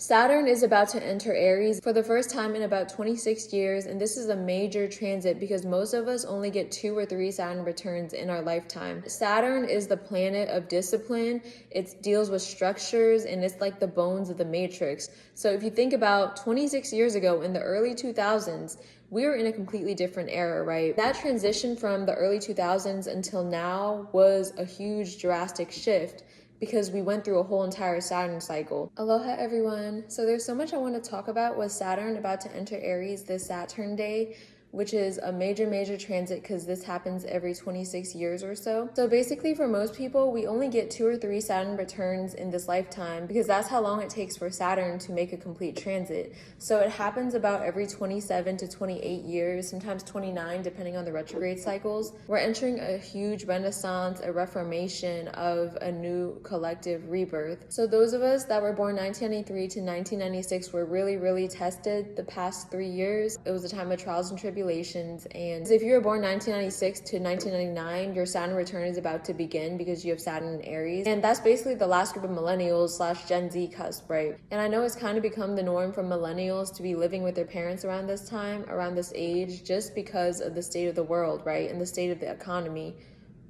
Saturn is about to enter Aries for the first time in about 26 years, and this is a major transit because most of us only get 2 or 3 Saturn returns in our lifetime. Saturn is the planet of discipline. It deals with structures, and it's like the bones of the matrix. So if you think about 26 years ago in the early 2000s, we were in a completely different era, right? That transition from the early 2000s until now was a huge drastic shift, because we went through a whole entire Saturn cycle. Aloha everyone. So there's so much I want to talk about with Saturn about to enter Aries this Saturn day, which is a major transit because this happens every 26 years or so. So basically for most people, we only get 2 or 3 Saturn returns in this lifetime because that's how long it takes for Saturn to make a complete transit. So it happens about every 27 to 28 years, sometimes 29 depending on the retrograde cycles. We're entering a huge renaissance, a reformation of a new collective rebirth. So those of us that were born 1993 to 1996 were really tested the past 3 years. It was a time of trials and tribulations. And if you were born 1996 to 1999, your Saturn return is about to begin because you have Saturn in Aries. And that's basically the last group of millennials / Gen Z cusp, right? And I know it's kind of become the norm for millennials to be living with their parents around this time, around this age, just because of the state of the world, right? And the state of the economy,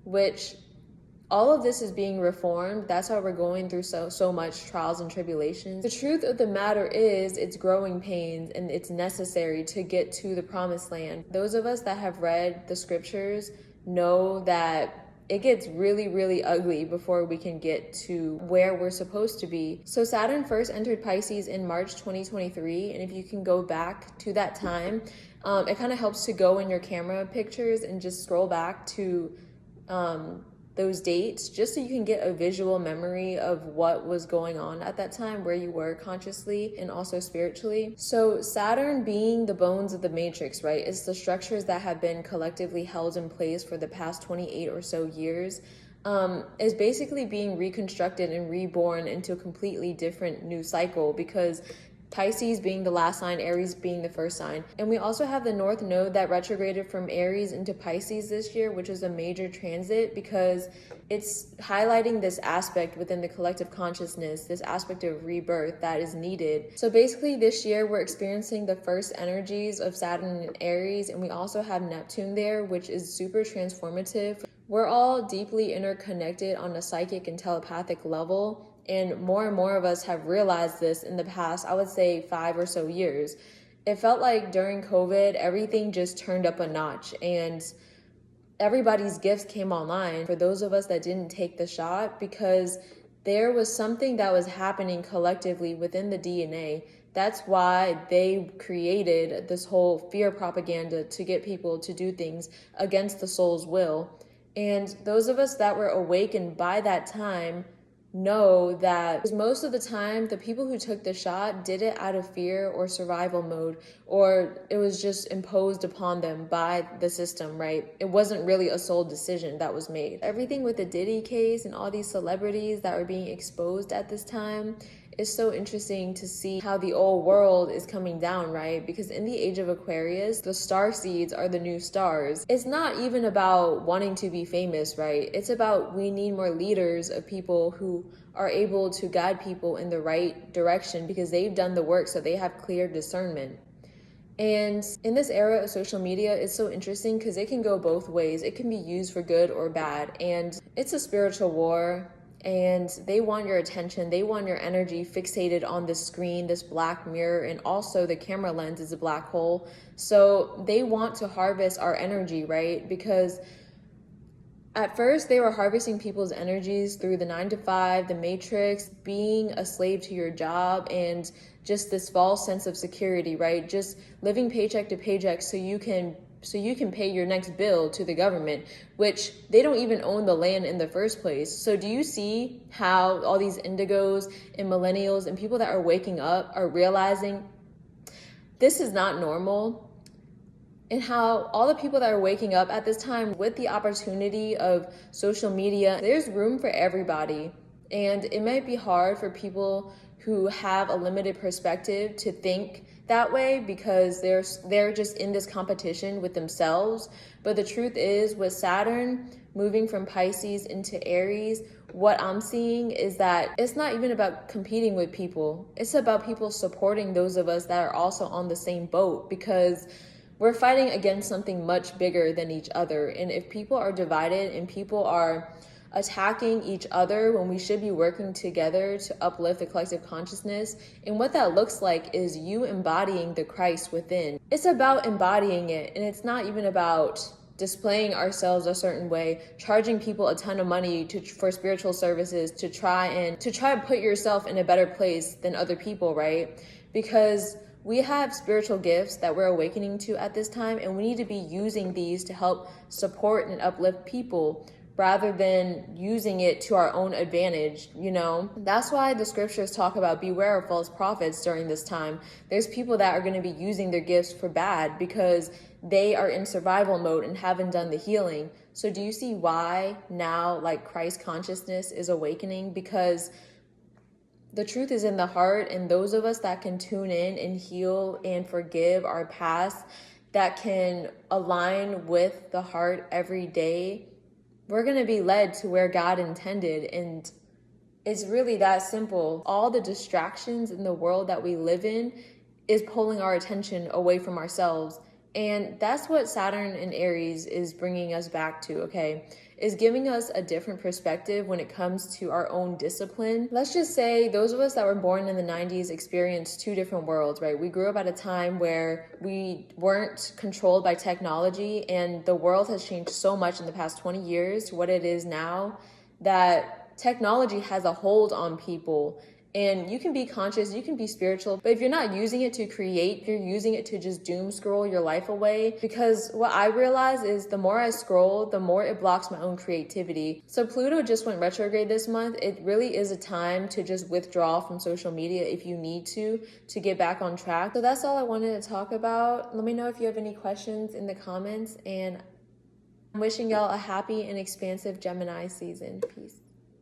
which all of this is being reformed. That's why we're going through so much trials and tribulations. The truth of the matter is it's growing pains and it's necessary to get to the promised land. Those of us that have read the scriptures know that it gets really ugly before we can get to where we're supposed to be. So Saturn first entered Pisces in March 2023. And if you can go back to that time, it kind of helps to go in your camera pictures and just scroll back to those dates just so you can get a visual memory of what was going on at that time, where you were consciously and also spiritually. So Saturn being the bones of the matrix, right? It's the structures that have been collectively held in place for the past 28 or so years, is basically being reconstructed and reborn into a completely different new cycle, because Pisces being the last sign, Aries being the first sign. And we also have the North Node that retrograded from Aries into Pisces this year, which is a major transit because it's highlighting this aspect within the collective consciousness, this aspect of rebirth that is needed. So basically this year we're experiencing the first energies of Saturn and Aries, and we also have Neptune there, which is super transformative. We're all deeply interconnected on a psychic and telepathic level. And more of us have realized this in the past, I would say 5 or so years. It felt like during COVID, everything just turned up a notch and everybody's gifts came online for those of us that didn't take the shot, because there was something that was happening collectively within the DNA. That's why they created this whole fear propaganda to get people to do things against the soul's will. And those of us that were awakened by that time know that most of the time the people who took the shot did it out of fear or survival mode, or it was just imposed upon them by the system, right? It wasn't really a soul decision that was made. Everything with the Diddy case and all these celebrities that were being exposed at this time, it's so interesting to see how the old world is coming down, right? Because in the age of Aquarius, the star seeds are the new stars. It's not even about wanting to be famous, right? It's about we need more leaders of people who are able to guide people in the right direction because they've done the work, so they have clear discernment. And in this era of social media, it's so interesting because it can go both ways. It can be used for good or bad, and it's a spiritual war. And they want your attention, they want your energy fixated on this screen, this black mirror, and also the camera lens is a black hole. So they want to harvest our energy, right? Because at first they were harvesting people's energies through the 9 to 5, the matrix, being a slave to your job, and just this false sense of security, right? Just living paycheck to paycheck so you can pay your next bill to the government, which they don't even own the land in the first place. So do you see how all these indigos and millennials and people that are waking up are realizing this is not normal? And how all the people that are waking up at this time with the opportunity of social media, there's room for everybody. And it might be hard for people who have a limited perspective to think that way because they're just in this competition with themselves. But the truth is, with Saturn moving from Pisces into Aries, what I'm seeing is that it's not even about competing with people. It's about people supporting those of us that are also on the same boat, because we're fighting against something much bigger than each other. And if people are divided and people are attacking each other when we should be working together to uplift the collective consciousness, and what that looks like is you embodying the Christ within. It's about embodying it, and it's not even about displaying ourselves a certain way, charging people a ton of money for spiritual services to try and put yourself in a better place than other people, right? Because we have spiritual gifts that we're awakening to at this time, and we need to be using these to help support and uplift people rather than using it to our own advantage, you know? That's why the scriptures talk about beware of false prophets during this time. There's people that are going to be using their gifts for bad because they are in survival mode and haven't done the healing. So do you see why now, like, Christ consciousness is awakening? Because the truth is in the heart, and those of us that can tune in and heal and forgive our past, that can align with the heart every day, we're going to be led to where God intended. And it's really that simple. All the distractions in the world that we live in is pulling our attention away from ourselves. And that's what Saturn and Aries is bringing us back to, okay? Is giving us a different perspective when it comes to our own discipline. Let's just say those of us that were born in the 90's experienced two different worlds, right? We grew up at a time where we weren't controlled by technology, and the world has changed so much in the past 20 years to what it is now, that technology has a hold on people. And you can be conscious, you can be spiritual, but if you're not using it to create, you're using it to just doom scroll your life away. Because what I realize is the more I scroll, the more it blocks my own creativity. So Pluto just went retrograde this month. It really is a time to just withdraw from social media if you need to get back on track. So that's all I wanted to talk about. Let me know if you have any questions in the comments, and I'm wishing y'all a happy and expansive Gemini season. Peace.